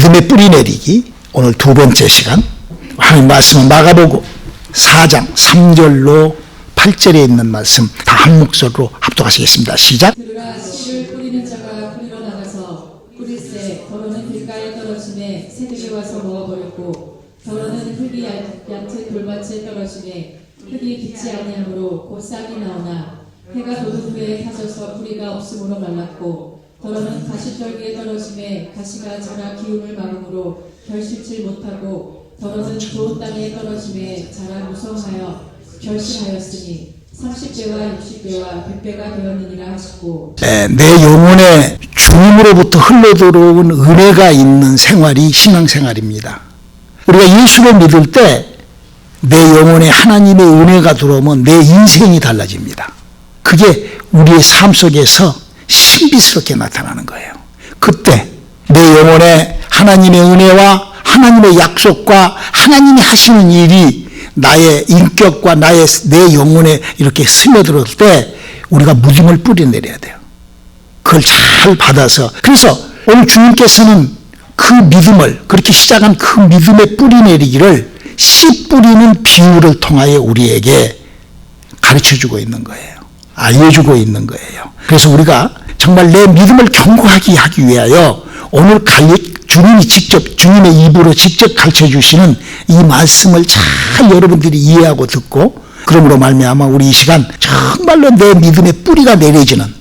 믿음의 뿌리 내리기, 오늘 두 번째 시간. 하나님 말씀은 마가복음 4장 3절로 8절에 있는 말씀 다 한 목소리로 합독하시겠습니다. 시작. 그가 씨를 뿌리는 자가 뿌리러 나가서 뿌릴새 더러는 길가에 떨어지매 새들이 와서 먹어버렸고 더러는 흙이 얕은 돌밭에 떨어지매 흙이 깊지 아니하므로 곧 싹이 나오나 해가 돋은 후에 타져서 뿌리가 없으므로 말랐고 더러는 가시떨기에 떨어지매 가시가 자라 기운을 막음으로 결실치 못하고 더러는 좋은 땅에 떨어지매 자라 무성하여 결실하였으니 30배와 60배와 100배가 되었느니라 하시고. 내 영혼에 주님으로부터 흘러들어온 은혜가 있는 생활이 신앙생활입니다. 우리가 예수를 믿을 때 내 영혼에 하나님의 은혜가 들어오면 내 인생이 달라집니다. 그게 우리의 삶 속에서 신비스럽게 나타나는 거예요. 그때 내 영혼에 하나님의 은혜와 하나님의 약속과 하나님이 하시는 일이 나의 인격과 내 영혼에 이렇게 스며들을 때 우리가 믿음을 뿌려내려야 돼요. 그걸 잘 받아서. 그래서 오늘 주님께서는 그 믿음을, 그렇게 시작한 그 믿음의 뿌리내리기를 씨 뿌리는 비유를 통하여 우리에게 가르쳐주고 있는 거예요. 알려주고 있는 거예요. 그래서 우리가 정말 내 믿음을 견고하게 하기 위하여 오늘 주님의 입으로 직접 가르쳐주시는 이 말씀을 잘 여러분들이 이해하고 듣고, 그러므로 말미암아 우리 이 시간 정말로 내 믿음의 뿌리가 내려지는,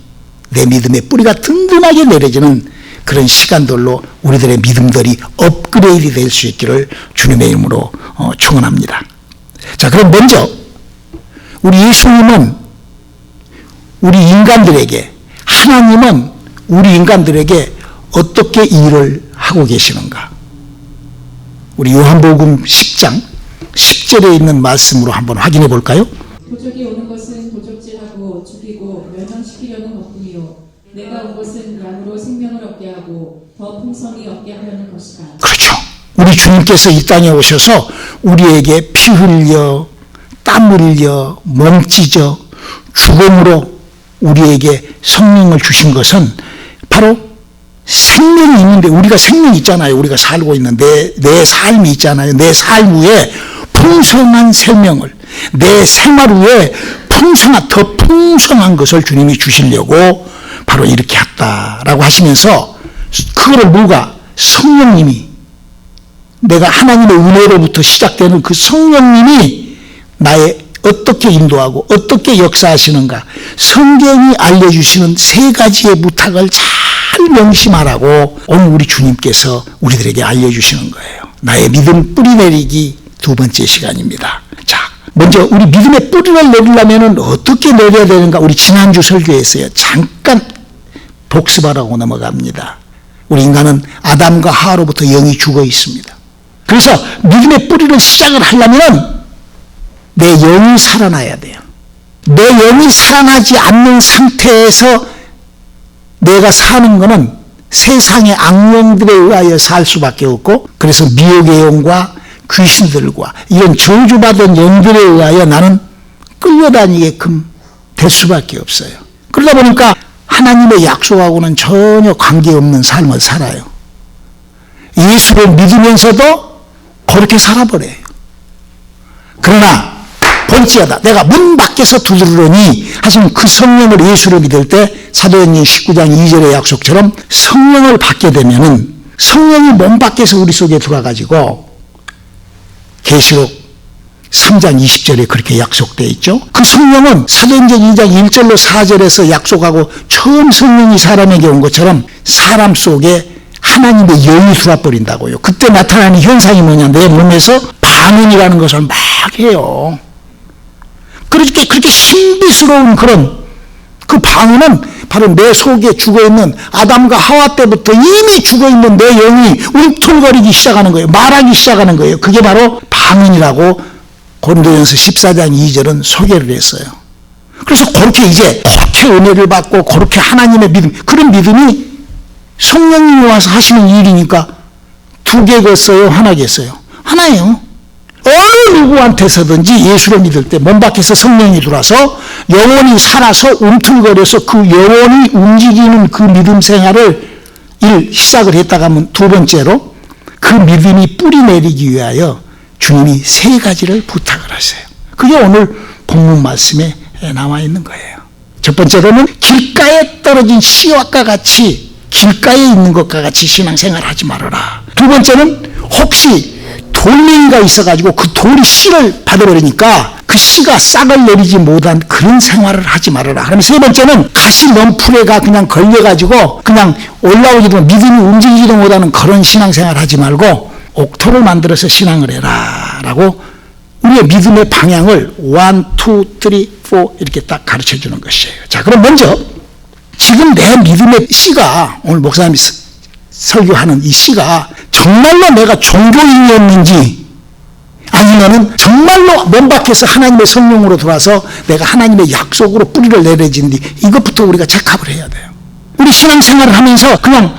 내 믿음의 뿌리가 든든하게 내려지는 그런 시간들로 우리들의 믿음들이 업그레이드 될 수 있기를 주님의 이름으로 축원합니다. 자, 그럼 먼저 우리 예수님은 우리 인간들에게, 하나님은 우리 인간들에게 어떻게 일을 하고 계시는가? 우리 요한복음 10장 10절에 있는 말씀으로 한번 확인해 볼까요? 도적이 오는 것은 도적질하고 죽이고 멸망시키려는 것뿐이요 내가 온 것은 양으로 생명을 얻게 하고 더 풍성히 얻게 하려는 것이다. 그렇죠. 우리 주님께서 이 땅에 오셔서 우리에게 피 흘려, 땀 흘려, 몸 찢어, 죽음으로 우리에게 성령을 주신 것은 바로 생명이 있는데, 우리가 생명이 있잖아요. 우리가 살고 있는 내 삶이 있잖아요. 내 삶 위에 풍성한 생명을, 내 생활 위에 더 풍성한 것을 주님이 주시려고 바로 이렇게 했다라고 하시면서, 그거를 누가? 성령님이, 내가 하나님의 은혜로부터 시작되는 그 성령님이 나의 어떻게 인도하고 어떻게 역사하시는가, 성경이 알려주시는 세 가지의 부탁을 잘 명심하라고 오늘 우리 주님께서 우리들에게 알려주시는 거예요. 나의 믿음 뿌리 내리기 두 번째 시간입니다. 자, 먼저 우리 믿음의 뿌리를 내리려면 어떻게 내려야 되는가, 우리 지난주 설교에서요 잠깐 복습하라고 넘어갑니다. 우리 인간은 아담과 하와로부터 영이 죽어 있습니다. 그래서 믿음의 뿌리를 시작을 하려면 내 영이 살아나야 돼요. 내 영이 살아나지 않는 상태에서 내가 사는 것은 세상의 악령들에 의하여 살 수밖에 없고, 그래서 미혹의 영과 귀신들과 이런 저주받은 영들에 의하여 나는 끌려다니게끔 될 수밖에 없어요. 그러다 보니까 하나님의 약속하고는 전혀 관계없는 삶을 살아요. 예수를 믿으면서도 그렇게 살아버려요. 그러나 본지어다 내가 문 밖에서 두드리니 하시는 그 성령을, 예수를 믿을 때 사도행전 19장 2절의 약속처럼 성령을 받게 되면은 성령이 몸 밖에서 우리 속에 들어와가지고, 계시록 3장 20절에 그렇게 약속되어 있죠. 그 성령은 사도행전 2장 1절로 4절에서 약속하고 처음 성령이 사람에게 온 것처럼 사람 속에 하나님의 영이 들어와 버린다고요. 그때 나타나는 현상이 뭐냐, 내 몸에서 방언이라는 것을 막 해요. 그렇게 신비스러운 그런 그 방언은 바로 내 속에 죽어있는 아담과 하와 때부터 이미 죽어있는 내 영이 움틀거리기 시작하는 거예요. 말하기 시작하는 거예요. 그게 바로 방언이라고 고린도전서 14장 2절은 소개를 했어요. 그래서 그렇게 은혜를 받고 그렇게 하나님의 믿음, 그런 믿음이 성령님이 와서 하시는 일이니까 두 개겠어요? 하나겠어요? 하나예요. 어느 누구한테서든지 예수를 믿을 때 몸 밖에서 성령이 들어와서 영혼이 살아서 움틀거려서 그 영혼이 움직이는 그 믿음 생활을 시작을 했다가 하면, 두 번째로 그 믿음이 뿌리 내리기 위하여 주님이 세 가지를 부탁을 하세요. 그게 오늘 본문 말씀에 나와 있는 거예요. 첫 번째로는 길가에 떨어진 씨앗과 같이 길가에 있는 것과 같이 신앙생활 하지 말아라. 두 번째는 혹시 돌멩이가 있어가지고 그 돌이 씨를 받아버리니까 그 씨가 싹을 내리지 못한 그런 생활을 하지 말아라. 그럼 세 번째는 가시 넌풀에가 그냥 걸려가지고 그냥 올라오지도 믿음이 움직이지도 못하는 그런 신앙생활 하지 말고 옥토를 만들어서 신앙을 해라 라고 우리의 믿음의 방향을 1, 2, 3, 4 이렇게 딱 가르쳐 주는 것이에요. 자, 그럼 먼저 지금 내 믿음의 씨가 오늘 목사님이 설교하는 이 씨가 정말로 내가 종교인이었는지 아니면은 정말로 몸 밖에서 하나님의 성령으로 들어와서 내가 하나님의 약속으로 뿌리를 내려진지 이것부터 우리가 체크업을 해야 돼요. 우리 신앙생활을 하면서 그냥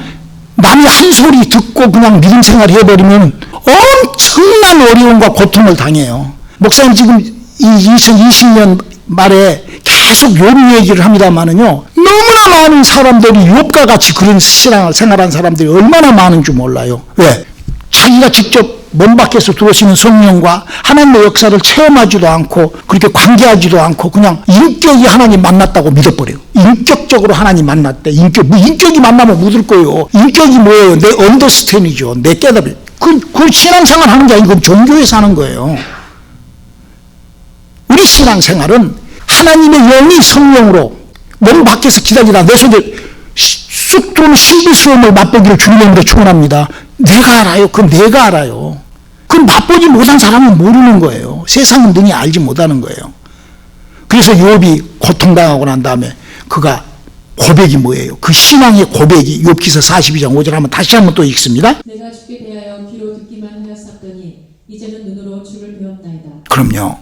남이 한 소리 듣고 그냥 믿음 생활을 해버리면 엄청난 어려움과 고통을 당해요. 목사님 지금 이 2020년 말에 계속 욥 얘기를 합니다만은요, 너무나 많은 사람들이 욥과 같이 그런 신앙을 생활한 사람들이 얼마나 많은 줄 몰라요. 왜? 자기가 직접 몸 밖에서 들어오시는 성령과 하나님의 역사를 체험하지도 않고 그렇게 관계하지도 않고 그냥 인격이 하나님 만났다고 믿어버려요. 인격적으로 하나님 만났대. 인격이 만나면 묻을 거예요. 인격이 뭐예요? 내 언더스탠이죠. 내 깨달음. 그 신앙생활 하는 게 아니고 그건 종교에서 하는 거예요. 우리 신앙생활은 하나님의 영이 성령으로 몸 밖에서 기다리다 내 속에 쑥 들어오는 신비스러움을 맛보기를 주님으로 축원합니다. 내가 알아요. 그건 내가 알아요. 그건 맛보지 못한 사람은 모르는 거예요. 세상은 능히 알지 못하는 거예요. 그래서 욥이 고통당하고 난 다음에 그가 고백이 뭐예요? 그 신앙의 고백이 욥기서 42장 5절 한번 다시 한번 또 읽습니다. 내가 주께 대하여 귀로 듣기만 하였었더니 이제는 눈으로 주를 배웠나이다. 그럼요.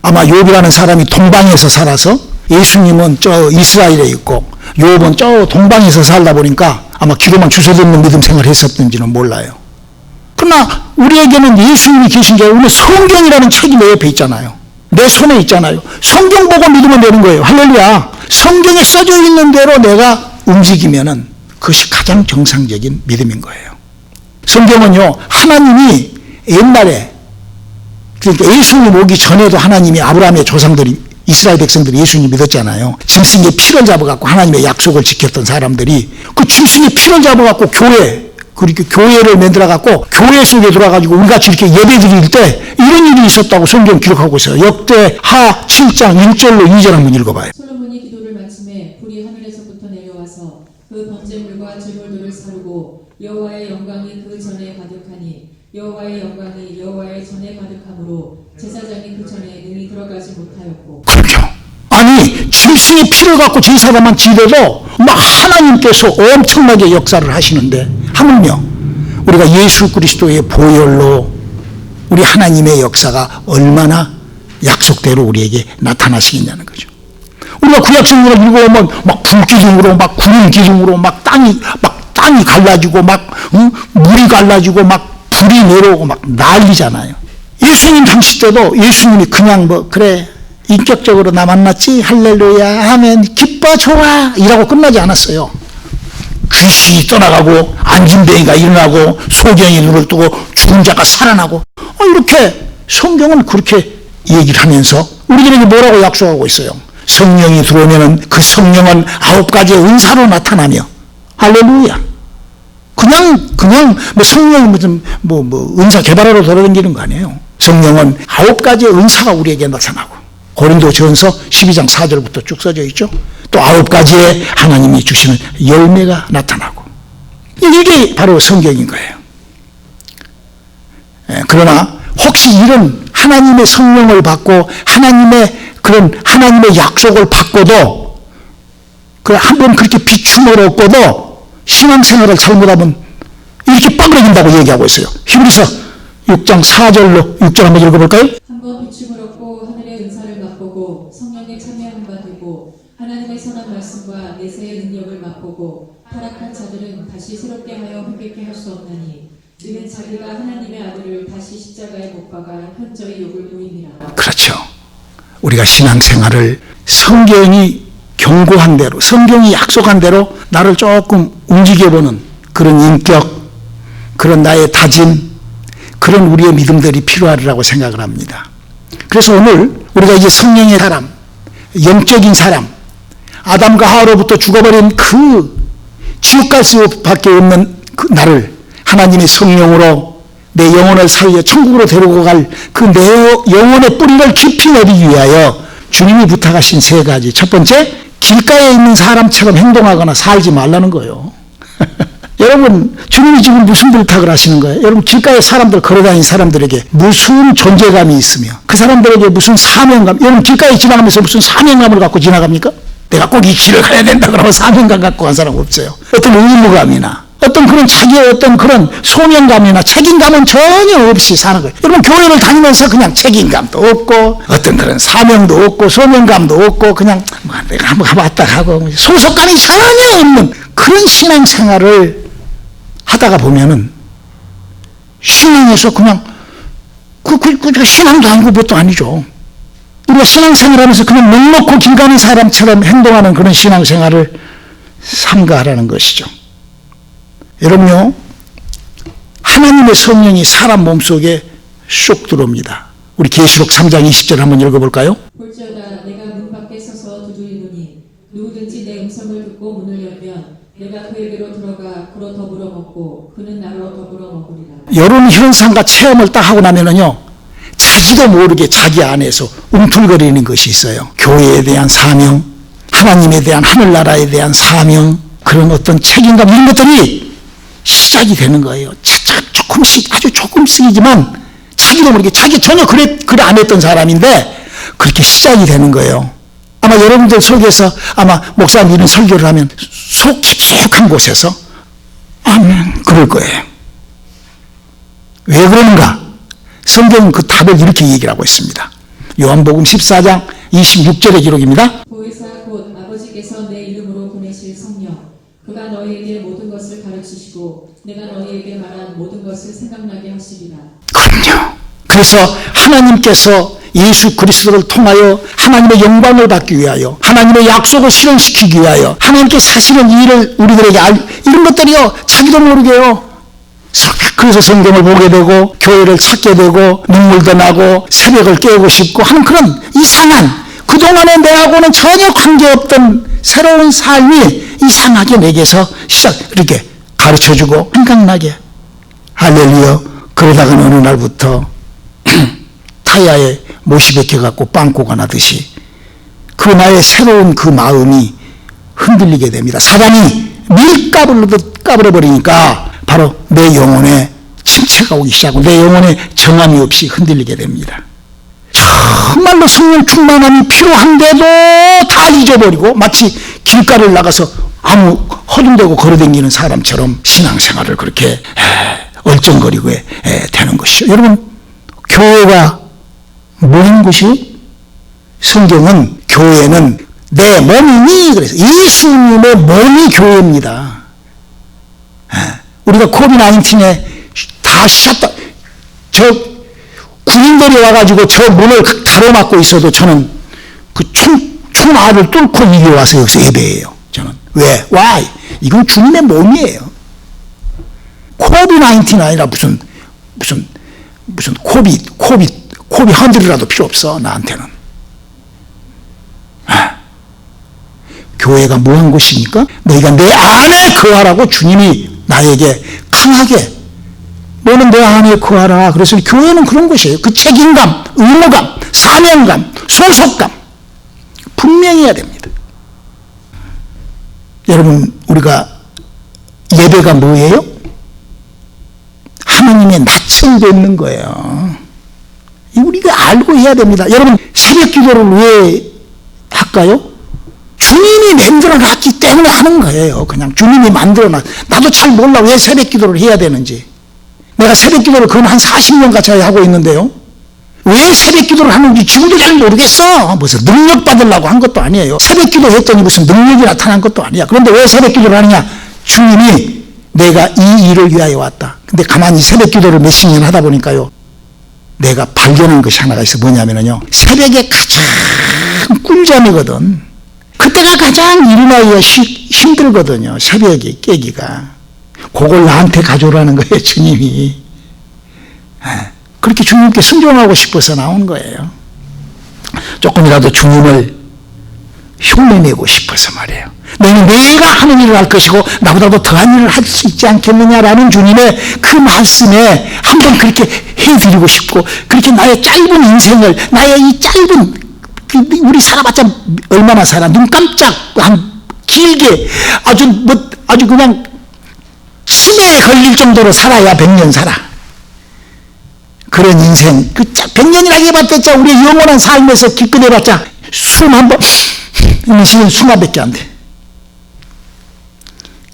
아마 욥이라는 사람이 동방에서 살아서 예수님은 저 이스라엘에 있고 욥은 저 동방에서 살다 보니까 아마 귀로만 주소 듣는 믿음 생활을 했었는지는 몰라요. 그러나 우리에게는 예수님이 계신 게 오늘 성경이라는 책이 내 옆에 있잖아요. 내 손에 있잖아요. 성경 보고 믿으면 되는 거예요. 할렐루야. 성경에 써져 있는 대로 내가 움직이면은 그것이 가장 정상적인 믿음인 거예요. 성경은요, 하나님이 옛날에 그러니까 예수님 오기 전에도 하나님이 아브라함의 조상들이 이스라엘 백성들이 예수님 믿었잖아요. 짐승의 피를 잡아갖고 하나님의 약속을 지켰던 사람들이 그 짐승의 피를 잡아갖고 그렇게 교회를 만들어갖고 교회 속에 들어가가지고 우리같이 이렇게 예배 드릴 때 이런 일이 있었다고 성경 기록하고 있어요. 역대하 7장 1절로 2절 한번 읽어봐요. 솔로몬이 기도를 마침에 불이 하늘에서부터 내려와서 그 번제물과 제물들을 사르고 여호와의 영광이 그 전에 가득하니 여호와의 영광이 여호와의 전에 가득함으로 제사장이 그 전에 능히 들어가지 못하였고. 그렇죠. 아니 짐승의 피를 갖고 제사장만 지려도 막 하나님께서 엄청나게 역사를 하시는데 하물며 우리가 예수 그리스도의 보혈로 우리 하나님의 역사가 얼마나 약속대로 우리에게 나타나시겠냐는 거죠. 우리가 구약성경을 읽어보면 막 불기둥으로 막 구름 기둥으로 막 땅이 갈라지고 막 물이 갈라지고 막 불이 내려오고 막 난리잖아요. 예수님 당시 때도 예수님이 그냥 그래 인격적으로 나 만났지 할렐루야 하면 기뻐 좋아 이라고 끝나지 않았어요. 귀신이 떠나가고 안진뱅이가 일어나고 소경이 눈을 뜨고 죽은 자가 살아나고 이렇게 성경은 그렇게 얘기를 하면서 우리들에게 뭐라고 약속하고 있어요. 성령이 들어오면 그 성령은 9가지의 은사로 나타나며 할렐루야. 그냥 성령이 무슨 은사 개발하러 돌아다니는 거 아니에요. 성령은 9가지의 은사가 우리에게 나타나고 고린도전서 12장 4절부터 쭉 써져 있죠. 또 9가지의 하나님이 주시는 열매가 나타나고 이게 바로 성경인 거예요. 그러나 혹시 이런 하나님의 성령을 받고 하나님의 약속을 받고도 한번 그렇게 비춤을 얻고도 신앙생활을 잘못하면 이렇게 빠그러진다고 얘기하고 있어요. 히브리서 6장 4절로 6절 한번 읽어볼까요? 한번 비춤을 얻고 하늘의 은사를 맛보고 성령에 참여한 바 되고 하나님의 선한 말씀과 내세의 능력을 맛보고 타락한 자들은 다시 새롭게 하여 회개케 할 수 없나니 이는 자기가 하나님의 아들을 다시 십자가에 못 박아 현저히 욕을 보임이라. 그렇죠. 우리가 신앙생활을 성경이 경고한 대로 성경이 약속한 대로 나를 조금 움직여보는 그런 인격 그런 나의 다짐, 그런 우리의 믿음들이 필요하리라고 생각을 합니다. 그래서 오늘 우리가 이제 성령의 사람, 영적인 사람, 아담과 하와로부터 죽어버린 그 지옥 갈 수밖에 없는 그 나를 하나님의 성령으로 내 영혼을 살려 천국으로 데리고 갈 그 내 영혼의 뿌리를 깊이 내리기 위하여 주님이 부탁하신 세 가지. 첫 번째, 길가에 있는 사람처럼 행동하거나 살지 말라는 거예요. 여러분, 주님이 지금 무슨 부탁을 하시는 거예요? 여러분, 길가에 사람들, 걸어다니는 사람들에게 무슨 존재감이 있으며 그 사람들에게 무슨 사명감, 여러분 길가에 지나가면서 무슨 사명감을 갖고 지나갑니까? 내가 꼭 이 길을 가야 된다 그러면 사명감 갖고 간 사람 없어요. 어떤 의무감이나 어떤 그런 자기의 어떤 그런 소명감이나 책임감은 전혀 없이 사는 거예요. 여러분, 교회를 다니면서 그냥 책임감도 없고 어떤 그런 사명도 없고 소명감도 없고 그냥 내가 한번 가봤다 하고 소속감이 전혀 없는 그런 신앙생활을 하다가 보면은 신앙에서 그냥 그 신앙도 아니고 뭣도 아니죠. 우리가 신앙생활하면서 그냥 넉넉고 길 가는 사람처럼 행동하는 그런 신앙생활을 삼가하라는 것이죠. 여러분요, 하나님의 성령이 사람 몸속에 쏙 들어옵니다. 우리 계시록 3장 20절 한번 읽어볼까요? 볼지어다 내가 문 밖에 서서 두드리노니 누구든지 내 음성을 듣고 문을 열면 내가 그에게로 들어가 그로 더불어 먹고 그는 나로 더불어 먹으리라. 이런 현상과 체험을 딱 하고 나면은요, 자기도 모르게 자기 안에서 움틀거리는 것이 있어요. 교회에 대한 사명, 하나님에 대한 하늘나라에 대한 사명, 그런 어떤 책임감 이런 것들이 시작이 되는 거예요. 조금씩, 아주 조금씩이지만 자기도 모르게 자기 전혀 그래 안 했던 사람인데 그렇게 시작이 되는 거예요. 아마 여러분들 속에서 아마 목사님 이런 설교를 하면 속 깊숙한 곳에서 아멘 그럴 거예요. 왜 그러는가? 성경은 그 답을 이렇게 얘기를 하고 있습니다. 요한복음 14장 26절의 기록입니다. 보혜사 곧 아버지께서 내 이름으로 보내실 성령 그가 너희에게 모든 것을 가르치시고 내가 너희에게 말한 모든 것을 생각나게 하시리라. 그럼요. 그래서 하나님께서 예수 그리스도를 통하여 하나님의 영광을 받기 위하여 하나님의 약속을 실현시키기 위하여 하나님께서 하시는 일을 우리들에게 이런 것들이요 자기도 모르게요. 그래서 성경을 보게 되고 교회를 찾게 되고 눈물도 나고 새벽을 깨우고 싶고 하는 그런 이상한 그동안에 내하고는 전혀 관계없던 새로운 삶이 이상하게 내게서 이렇게 가르쳐주고 생각나게 할렐루야. 그러다가 어느 날부터 타야에 못이 박혀갖고 빵꾸가 나듯이 그 나의 새로운 그 마음이 흔들리게 됩니다. 사단이 밀가루로도 까불어버리니까 바로 내 영혼에 침체가 오기 시작하고 내 영혼에 정함이 없이 흔들리게 됩니다. 정말로 성령 충만함이 필요한데도 다 잊어버리고 마치 길가를 나가서 아무 허둥대고 걸어다니는 사람처럼 신앙생활을 그렇게 얼쩡거리고 되는 것이죠. 여러분, 교회가 뭐인 것이요? 성경은 교회는 내 몸이니 그래서 예수님의 몸이 교회입니다. 우리가 코비드-19에 다 샷다 저 군인들이 와가지고 저 문을 가로막고 있어도 저는 그 총알을 뚫고 이겨와서 여기서 예배해요. 저는 왜? 와, 이건 주님의 몸이에요. 코비드-19 아니라 무슨 코비 헌들이라도 필요 없어 나한테는. 교회가 뭐한 것입니까? 너희가 내 안에 거하라고 주님이 나에게 강하게 너는 내 안에 거하라. 그래서 교회는 그런 것이에요. 그 책임감, 의무감, 사명감, 소속감 분명히 해야 됩니다. 여러분, 우리가 예배가 뭐예요? 하나님의 낯을 뵙는 거예요. 우리가 알고 해야 됩니다. 여러분, 새벽 기도를 왜 할까요? 주님이 만들어놨기 때문에 하는 거예요. 그냥 주님이 만들어놨. 나도 잘 몰라 왜 새벽 기도를 해야 되는지. 내가 새벽 기도를 거의 한 40년 가까이 하고 있는데요. 왜 새벽 기도를 하는지 지금도 잘 모르겠어. 무슨 능력 받으려고 한 것도 아니에요. 새벽 기도 했더니 무슨 능력이 나타난 것도 아니야. 그런데 왜 새벽 기도를 하느냐? 주님이 내가 이 일을 위하여 왔다. 근데 가만히 새벽 기도를 몇십 년 하다 보니까요. 내가 발견한 것이 하나가 있어. 뭐냐면요. 새벽에 가장 꿀잠이거든. 그때가 가장 일어나기가 힘들거든요. 새벽에 깨기가. 그걸 나한테 가져오라는 거예요, 주님이. 그렇게 주님께 순종하고 싶어서 나온 거예요. 조금이라도 주님을 흉내내고 싶어서 말이에요. 내가 하는 일을 할 것이고 나보다도 더한 일을 할 수 있지 않겠느냐라는 주님의 그 말씀에 한번 그렇게 해드리고 싶고, 그렇게 나의 짧은 인생을, 나의 이 짧은, 우리 살아봤자 얼마나 살아, 눈 깜짝 한 길게 아주 그냥 치매에 걸릴 정도로 살아야 100년 살아. 그런 인생, 100년이라고 해봤자 우리의 영원한 삶에서 기껏해봤자 숨 한 번 쉬는 수마밖에 안 돼.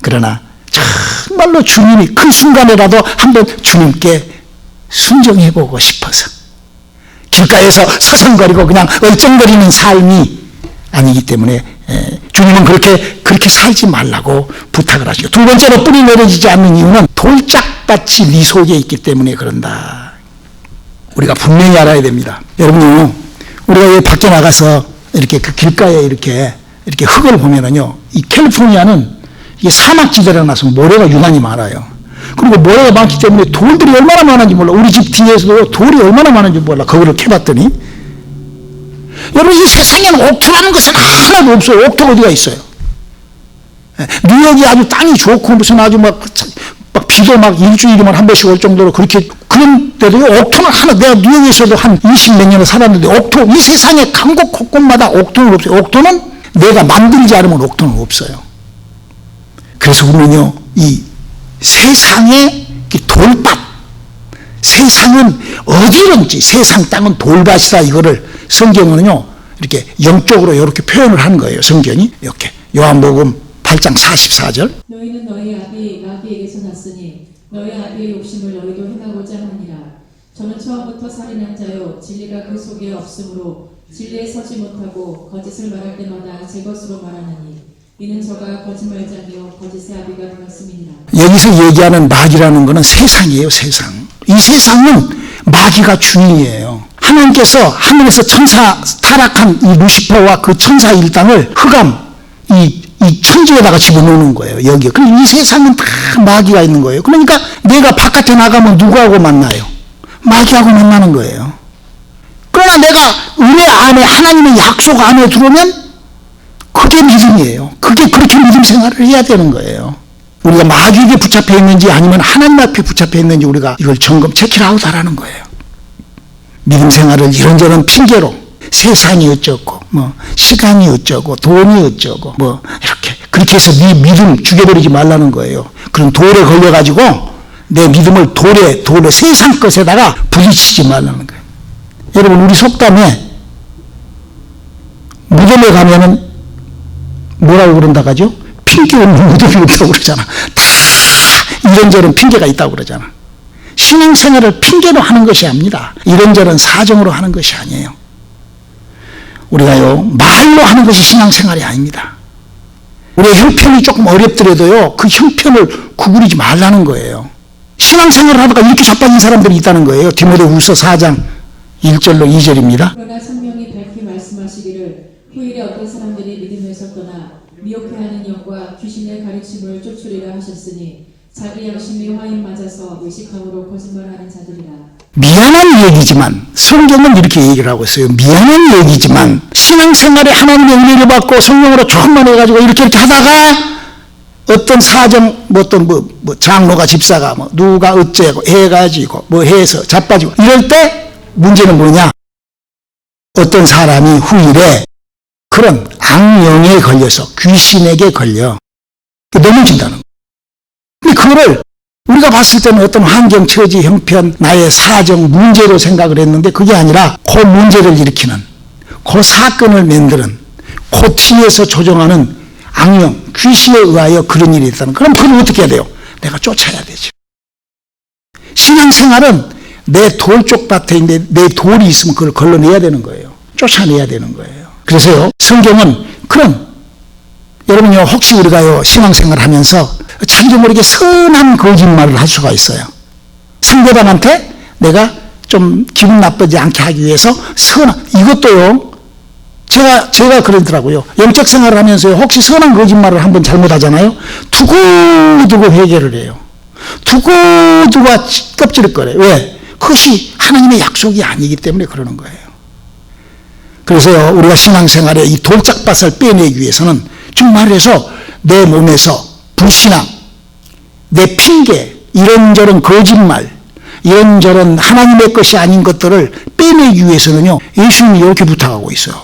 그러나 정말로 주님이 그 순간에라도 한번 주님께 순종해보고 싶어서, 길가에서 서성거리고 그냥 얼쩡거리는 삶이 아니기 때문에 주님은 그렇게 살지 말라고 부탁을 하시고, 두 번째로 뿌리 내려지지 않는 이유는 돌짝밭이 네 속에 있기 때문에 그런다. 우리가 분명히 알아야 됩니다. 여러분요, 우리가 밖에 나가서 이렇게 그 길가에 이렇게 흙을 보면은요, 이 캘리포니아는 이게 사막지대라서 모래가 유난히 많아요. 그리고 모래가 많기 때문에 돌들이 얼마나 많은지 몰라. 우리 집 뒤에서도 돌이 얼마나 많은지 몰라. 그거를 캐봤더니, 여러분, 이 세상에는 옥토라는 것은 하나도 없어요. 옥토가 어디가 있어요? 뉴욕이 아주 땅이 좋고 무슨 아주 막 비도 막 일주일이면 한 번씩 올 정도로 그런데도 옥토는 하나, 내가 뉴욕에서도 한 20몇 년을 살았는데 옥토, 이 세상에 강곡 곳곳마다 옥토는 없어요. 옥토는 내가 만들지 않으면 옥토는 없어요. 그래서 우리는요, 이 세상의 돌밭, 세상은 어디든지 세상 땅은 돌밭이다, 이거를 성경은요 이렇게 영적으로 이렇게 표현을 하는 거예요. 성경이 이렇게 요한복음 8장 44절, 너희는 너희 아비 마귀에게서 났으니 너희 아비의 욕심을 너희도 행하고자 하느니라. 저는 처음부터 살인한 자요 진리가 그 속에 없으므로 진리에 서지 못하고 거짓을 말할 때마다 제 것으로 말하느니 이는 저가 거짓말자며 거짓의 아비가 되었음이니라. 여기서 얘기하는 마귀라는 것은 세상이에요. 세상. 이 세상은 마귀가 주인이에요. 하나님께서 하늘에서 타락한 이 루시퍼와 그 천사 일당을 흑암, 이 천지에다가 집어넣는 거예요. 여기에. 그럼 이 세상은 다 마귀가 있는 거예요. 그러니까 내가 바깥에 나가면 누구하고 만나요? 마귀하고 만나는 거예요. 그러나 내가 은혜 안에, 하나님의 약속 안에 들어오면 그게 믿음이에요. 그렇게 믿음 생활을 해야 되는 거예요. 우리가 마귀에게 붙잡혀 있는지 아니면 하나님 앞에 붙잡혀 있는지 우리가 이걸 점검, 체크아웃 하라는 거예요. 믿음 생활을 이런저런 핑계로 세상이 어쩌고 시간이 어쩌고 돈이 어쩌고 이렇게 그렇게 해서 네 믿음 죽여버리지 말라는 거예요. 그런 돌에 걸려가지고 내 믿음을 돌에 세상 것에다가 부딪히지 말라는 거예요. 여러분, 우리 속담에 무덤에 가면은 뭐라고 그런다고 하죠? 핑계 없는 무덤이 없다고 그러잖아. 다 이런저런 핑계가 있다고 그러잖아. 신앙생활을 핑계로 하는 것이 아닙니다. 이런저런 사정으로 하는 것이 아니에요. 우리가요, 말로 하는 것이 신앙생활이 아닙니다. 우리의 형편이 조금 어렵더라도요, 그 형편을 구부리지 말라는 거예요. 신앙생활을 하다가 이렇게 자빠진 사람들이 있다는 거예요. 디모데후서 4장 1절로 2절입니다. 그러나 성령이 밝히 말씀하시기를 후일에 어떤 사람들이 믿음에서 떠나 미혹해하는 영과 귀신의 가르침을 쫓으리라 하셨으니 자기 양심이 화인 맞아서 의식함으로 거짓말하는 자들이라. 미안한 얘기지만 성경은 이렇게 얘기를 하고 있어요. 미안한 얘기지만 신앙생활에 하나님의 은혜를 받고 성령으로 조금만 해가지고 이렇게 하다가 어떤 사정, 어떤 장로가 집사가 누가 어째고 해가지고 해서 자빠지고 이럴 때 문제는 뭐냐? 어떤 사람이 후일에 그런 악령에 걸려서 귀신에게 걸려 넘어진다는 거예요. 근데 그거를 우리가 봤을 때는 어떤 환경, 처지, 형편, 나의 사정, 문제로 생각을 했는데 그게 아니라 그 문제를 일으키는, 그 사건을 만드는, 그 뒤에서 조종하는 악령, 귀신에 의하여 그런 일이 있다는. 그럼 그걸 어떻게 해야 돼요? 내가 쫓아야 되죠. 신앙생활은 내 돌쪽밭에 있는데 내 돌이 있으면 그걸 걸러내야 되는 거예요. 쫓아내야 되는 거예요. 그래서요, 성경은 여러분요, 혹시 우리가요, 신앙생활 하면서 자기도 모르게 선한 거짓말을 할 수가 있어요. 상대방한테 내가 좀 기분 나쁘지 않게 하기 위해서 이것도요, 제가 그러더라고요. 영적 생활을 하면서요, 혹시 선한 거짓말을 한번 잘못하잖아요? 두고두고 회개를 해요. 두고두고 껍질거려요. 왜? 그것이 하나님의 약속이 아니기 때문에 그러는 거예요. 그래서 우리가 신앙생활에 이 돌짝밭을 빼내기 위해서는 정말해서 내 몸에서 불신앙, 내 핑계, 이런저런 거짓말, 이런저런 하나님의 것이 아닌 것들을 빼내기 위해서는요, 예수님이 이렇게 부탁하고 있어요.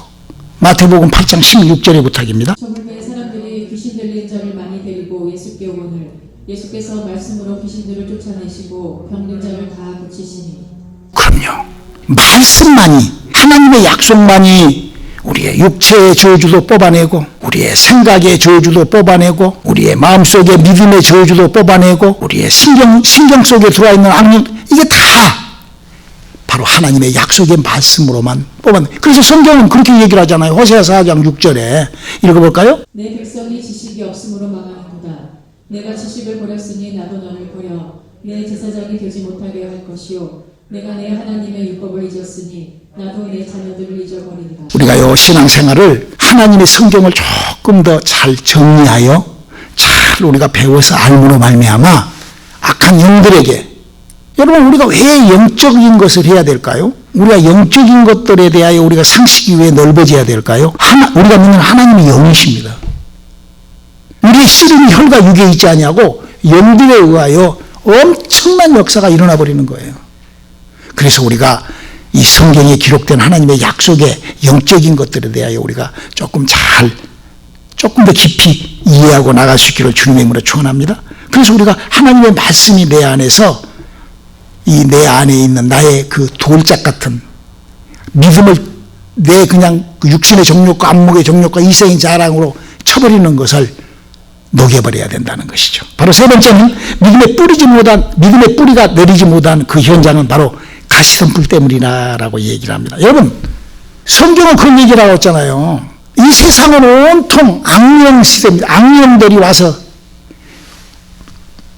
마태복음 8장 16절의 부탁입니다. 저물교회 사람들이 귀신 들린 자를 많이 데리고 예수께 오거늘 예수께서 말씀으로 귀신들을 쫓아내시고 병든 자를 다 고치시니. 그럼요. 말씀만이, 하나님의 약속만이 우리의 육체의 저주도 뽑아내고, 우리의 생각의 저주도 뽑아내고, 우리의 마음속의 믿음의 저주도 뽑아내고, 우리의 신경 속에 들어와 있는 악령, 이게 다 바로 하나님의 약속의 말씀으로만 뽑아내. 그래서 성경은 그렇게 얘기를 하잖아요. 호세아 4장 6절에 읽어볼까요? 내 백성이 지식이 없음으로 망하는도다. 내가 지식을 버렸으니 나도 너를 버려 내 제사장이 되지 못하게 할 것이요 내가 내 하나님의 율법을 잊었으니 나도 내 자녀들을 잊어버리리라. 우리가요, 신앙생활을 하나님의 성경을 조금 더 잘 정리하여 잘 우리가 배워서 알므로 말미암아 악한 영들에게, 여러분 우리가 왜 영적인 것을 해야 될까요? 우리가 영적인 것들에 대하여 우리가 상식이 왜 넓어져야 될까요? 우리가 믿는 하나님이 영이십니다. 우리의 씨름이 혈과 육에 있지 아니하고 영들에 의하여 엄청난 역사가 일어나 버리는 거예요. 그래서 우리가 이 성경에 기록된 하나님의 약속의 영적인 것들에 대하여 우리가 조금 더 깊이 이해하고 나갈 수 있기를 주님의 이름으로 축원합니다. 그래서 우리가 하나님의 말씀이 내 안에서, 이 내 안에 있는 나의 그 돌짝 같은 믿음을 내 그냥 육신의 정욕과 안목의 정욕과 이생의 자랑으로 쳐버리는 것을 녹여버려야 된다는 것이죠. 바로 세 번째는 믿음의 뿌리가 내리지 못한 그 현장은 바로 가시덤불 때문이라고 얘기를 합니다. 여러분, 성경은 그런 얘기를 하고 있잖아요. 이 세상은 온통 악령 시대입니다. 악령들이 와서,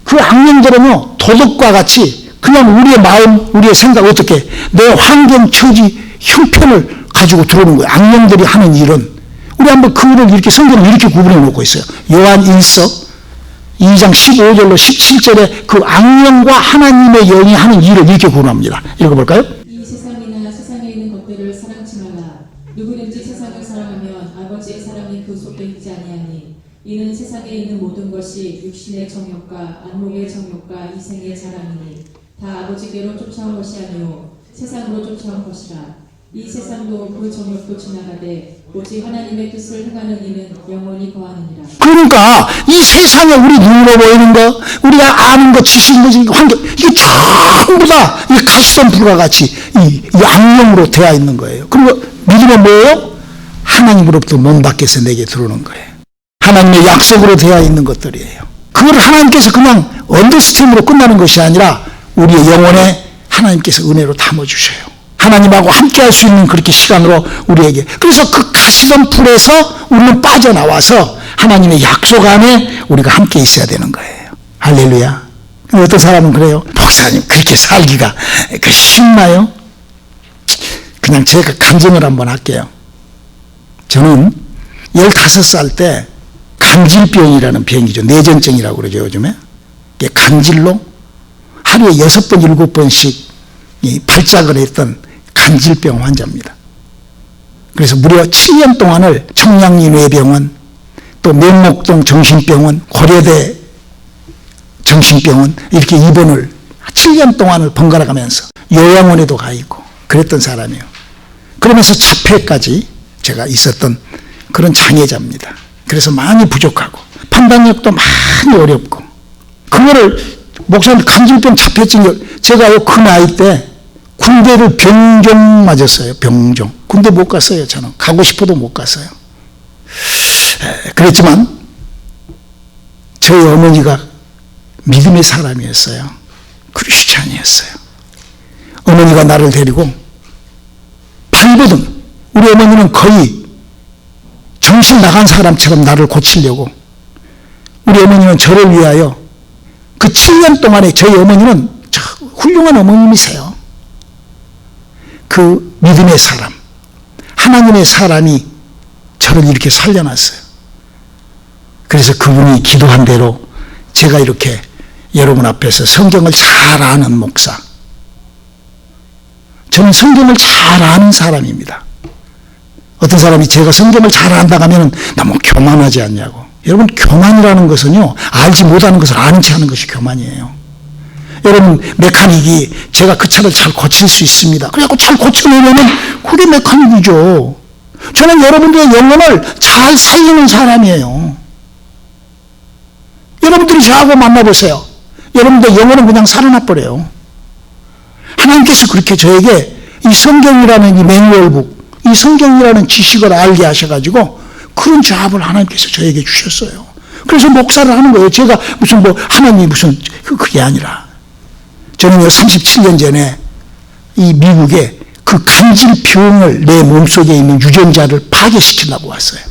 그 악령들은요, 도둑과 같이 그냥 우리의 마음, 우리의 생각, 어떻게 내 환경, 처지, 형편을 가지고 들어오는 거예요. 악령들이 하는 일은. 우리 한번 그를 이렇게 성경을 이렇게 구분해 놓고 있어요. 요한 1서 2장 15절로 17절에 그 악령과 하나님의 영이 하는 일을 이렇게 구분합니다. 읽어볼까요? 이 세상이나 세상에 있는 것들을 사랑치 말라. 누구든지 세상을 사랑하면 아버지의 사랑이 그 속에 있지 아니하니 이는 세상에 있는 모든 것이 육신의 정욕과 안목의 정욕과 이생의 자랑이니 다 아버지께로 쫓아온 것이 아니요 세상으로 쫓아온 것이라. 이 세상도 그 정욕도 지나가되 오직 하나님의 뜻을 행하는 이는 영원히 거하느니라. 그러니까 이 세상에 우리 눈으로 보이는 거, 우리가 아는 거, 지식인 거, 환경, 이게 전부 다 이 가시덤불과 같이 이 악령으로 되어 있는 거예요. 그리고 믿음은 뭐예요? 하나님으로부터 몸 밖에서 내게 들어오는 거예요. 하나님의 약속으로 되어 있는 것들이에요. 그걸 하나님께서 그냥 언더스팀으로 끝나는 것이 아니라 우리의 영혼에 하나님께서 은혜로 담아주셔요. 하나님하고 함께 할 수 있는 그렇게 시간으로 우리에게. 그래서 그 가시덤불에서 우리는 빠져나와서 하나님의 약속 안에 우리가 함께 있어야 되는 거예요. 할렐루야. 어떤 사람은 그래요. 목사님, 그렇게 살기가 그 쉽나요? 그냥 제가 간증을 한번 할게요. 저는 15살 때 간질병이라는 병이죠. 뇌전증이라고 그러죠, 요즘에. 간질로 하루에 6번, 7번씩 발작을 했던 간질병 환자입니다. 그래서 무려 7년 동안을 청량리뇌병원, 또 면목동 정신병원, 고려대 정신병원 이렇게 입원을 7년 동안을 번갈아 가면서 요양원에도 가 있고 그랬던 사람이에요. 그러면서 자폐까지 제가 있었던 그런 장애자입니다. 그래서 많이 부족하고 판단력도 많이 어렵고, 그거를 목사님 간질병 자폐증, 제가 그 나이 때 군대를 병종 맞았어요. 병종. 군대 못 갔어요. 저는 가고 싶어도 못 갔어요. 그랬지만 저희 어머니가 믿음의 사람이었어요. 크리스찬이었어요. 어머니가 나를 데리고 발버둥, 우리 어머니는 거의 정신 나간 사람처럼 나를 고치려고, 우리 어머니는 저를 위하여 그 7년 동안에 저희 어머니는 훌륭한 어머님이세요. 그 믿음의 사람, 하나님의 사람이 저를 이렇게 살려놨어요. 그래서 그분이 기도한 대로 제가 이렇게 여러분 앞에서 성경을 잘 아는 목사, 저는 성경을 잘 아는 사람입니다. 어떤 사람이 제가 성경을 잘 안다고 하면 너무 교만하지 않냐고. 여러분, 교만이라는 것은요, 알지 못하는 것을 아는 체 하는 것이 교만이에요. 여러분, 메카닉이 제가 그 차를 잘 고칠 수 있습니다. 그래갖고 잘 고쳐내면은 그게 메카닉이죠. 저는 여러분들의 영혼을 잘 살리는 사람이에요. 여러분들이 저하고 만나보세요. 여러분들의 영혼은 그냥 살아나버려요. 하나님께서 그렇게 저에게 이 성경이라는 이 매뉴얼북, 이 성경이라는 지식을 알게 하셔가지고 그런 잡을 하나님께서 저에게 주셨어요. 그래서 목사를 하는 거예요. 제가 무슨 뭐 하나님이 무슨 그게 아니라, 저는요 37년 전에 이 미국에 그 간질병을 내 몸속에 있는 유전자를 파괴시키려고 왔어요.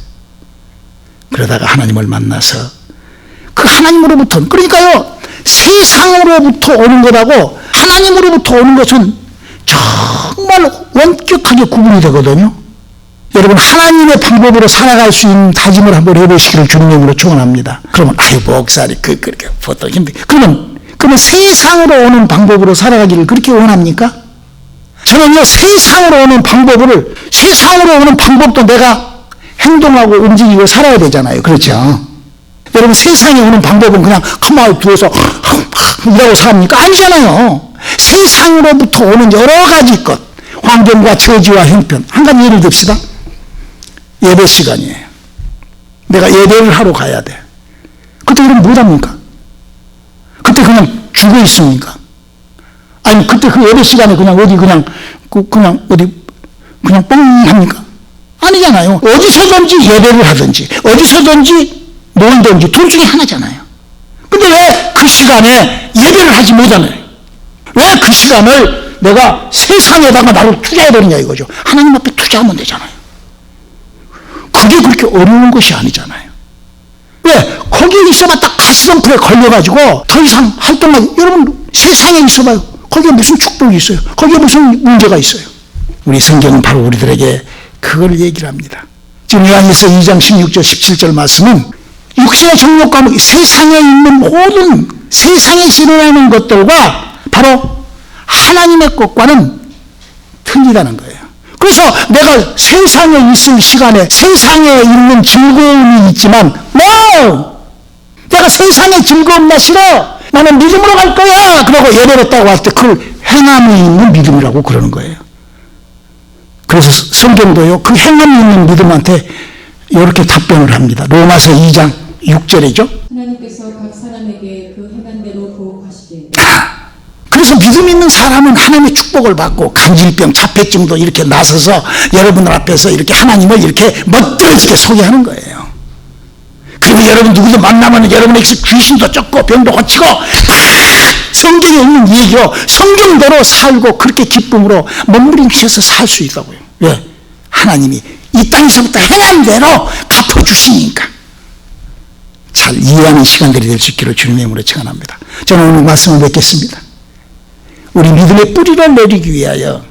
그러다가 하나님을 만나서 그 하나님으로부터, 그러니까요 세상으로부터 오는 것하고 하나님으로부터 오는 것은 정말 원격하게 구분이 되거든요. 여러분, 하나님의 방법으로 살아갈 수 있는 다짐을 한번 해보시기를 주님으로 축원합니다. 그러면 아유 목사님 그렇게 보통 힘들. 그러면 세상으로 오는 방법으로 살아가기를 그렇게 원합니까? 저는요 세상으로 오는 방법도 내가 행동하고 움직이고 살아야 되잖아요. 그렇죠? 여러분, 세상에 오는 방법은 그냥 가만히 두어서 이라고 삽니까? 아니잖아요. 세상으로부터 오는 여러 가지 것, 환경과 처지와 형편. 한 가지 예를 듭시다. 예배 시간이에요. 내가 예배를 하러 가야 돼. 그때 그럼 뭐 합니까? 그때 그냥 죽어 있습니까? 아니, 그때 그 예배 시간에 그냥 어디 그냥 뻥 합니까? 아니잖아요. 어디서든지 예배를 하든지, 어디서든지 놀든지 둘 중에 하나잖아요. 근데 왜 그 시간에 예배를 하지 못하나요? 왜 그 시간을 내가 세상에다가 나를 투자해버리냐 이거죠. 하나님 앞에 투자하면 되잖아요. 그게 그렇게 어려운 것이 아니잖아요. 왜? 거기에 있어봤자 가스럼프에 걸려가지고 더 이상 활동하기, 여러분 세상에 있어봐요. 거기에 무슨 축복이 있어요? 거기에 무슨 문제가 있어요? 우리 성경은 바로 우리들에게 그걸 얘기를 합니다. 지금 요한일서 2장 16절 17절 말씀은 육신의 정욕과 세상에 있는 모든 세상에서 일어나는 것들과 바로 하나님의 것과는 틀리다는 거예요. 그래서 내가 세상에 있을 시간에 세상에 있는 즐거움이 있지만 내가 세상의 즐거움 나 싫어, 나는 믿음으로 갈 거야 그러고 예배를 했다고 할 때 그걸 행함이 있는 믿음이라고 그러는 거예요. 그래서 성경도요 그 행함이 있는 믿음한테 이렇게 답변을 합니다. 로마서 2장 6절이죠. 하나님께서 각 사람에게 그 행한 대로 부어하시되. 그래서 믿음 있는 사람은 하나님의 축복을 받고 간질병, 자폐증도 이렇게 나서서 여러분들 앞에서 이렇게 하나님을 이렇게 멋들어지게 소개하는 거예요. 그리고 여러분 누구도 만나면 여러분에게 귀신도 쫓고 병도 고치고 성경에 있는 얘기로 성경대로 살고 그렇게 기쁨으로 몸부림치면서 살 수 있다고요. 왜? 하나님이 이 땅에서부터 행한 대로 갚아주시니까. 잘 이해하는 시간들이 될 수 있기를 주님의 이름으로 축원합니다. 저는 오늘 말씀을 맺겠습니다. 우리 믿음의 뿌리를 내리기 위하여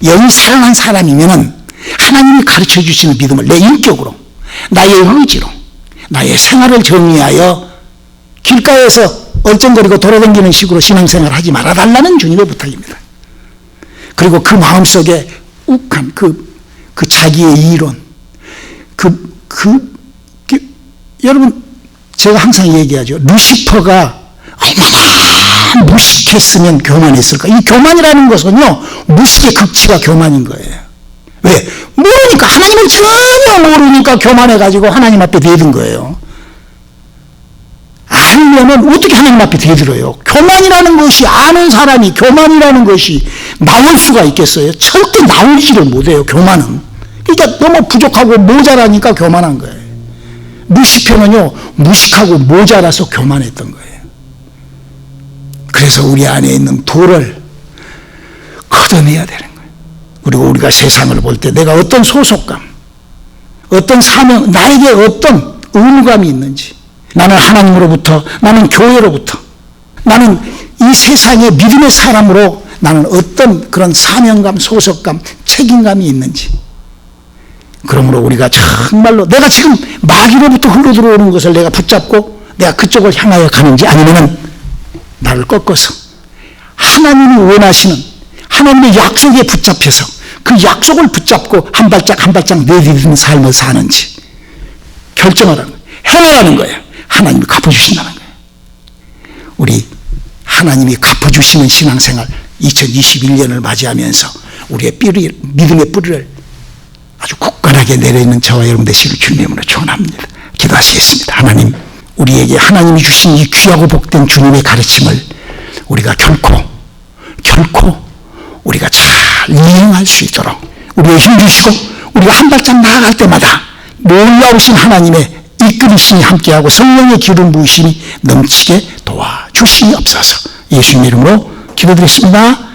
영이 살아난 사람이면은 하나님이 가르쳐 주시는 믿음을 내 인격으로, 나의 의지로, 나의 생활을 정리하여 길가에서 얼쩡거리고 돌아다니는 식으로 신앙생활을 하지 말아달라는 주님의 부탁입니다. 그리고 그 마음속에 욱한 그 자기의 이론, 여러분 제가 항상 얘기하죠. 루시퍼가 얼마나 무식했으면 교만했을까. 이 교만이라는 것은요 무식의 극치가 교만인 거예요. 왜? 모르니까, 하나님을 전혀 모르니까 교만해가지고 하나님 앞에 대든 거예요. 알면은 어떻게 하나님 앞에 대들어요? 교만이라는 것이, 아는 사람이 교만이라는 것이 나올 수가 있겠어요? 절대 나오지를 못해요, 교만은. 그러니까 너무 부족하고 모자라니까 교만한 거예요. 루시퍼는요 무식하고 모자라서 교만했던 거예요. 그래서 우리 안에 있는 돌을 걷어내야 되는 거예요. 그리고 우리가 세상을 볼 때 내가 어떤 소속감, 어떤 사명, 나에게 어떤 의무감이 있는지, 나는 하나님으로부터, 나는 교회로부터, 나는 이 세상의 믿음의 사람으로 나는 어떤 그런 사명감, 소속감, 책임감이 있는지. 그러므로 우리가 정말로 내가 지금 마귀로부터 흘러들어오는 것을 내가 붙잡고 내가 그쪽을 향하여 가는지, 아니면은 나를 꺾어서 하나님이 원하시는 하나님의 약속에 붙잡혀서 그 약속을 붙잡고 한 발짝 한 발짝 내딛는 삶을 사는지 결정하라는 거예요. 해내라는 거예요. 하나님이 갚아주신다는 거예요. 우리 하나님이 갚아주시는 신앙생활 2021년을 맞이하면서 우리의 믿음의 뿌리를 아주 굳건하게 내려있는 저와 여러분 되시길 주님의 이름으로 축원합니다. 기도하시겠습니다. 하나님, 우리에게 하나님이 주신 이 귀하고 복된 주님의 가르침을 우리가 결코 우리가 잘 이행할 수 있도록 우리의 힘 주시고 우리가 한 발짝 나아갈 때마다 놀라우신 하나님의 이끌으심이 함께하고 성령의 기름 부으심이 넘치게 도와주시옵소서. 예수님의 이름으로 기도드렸습니다.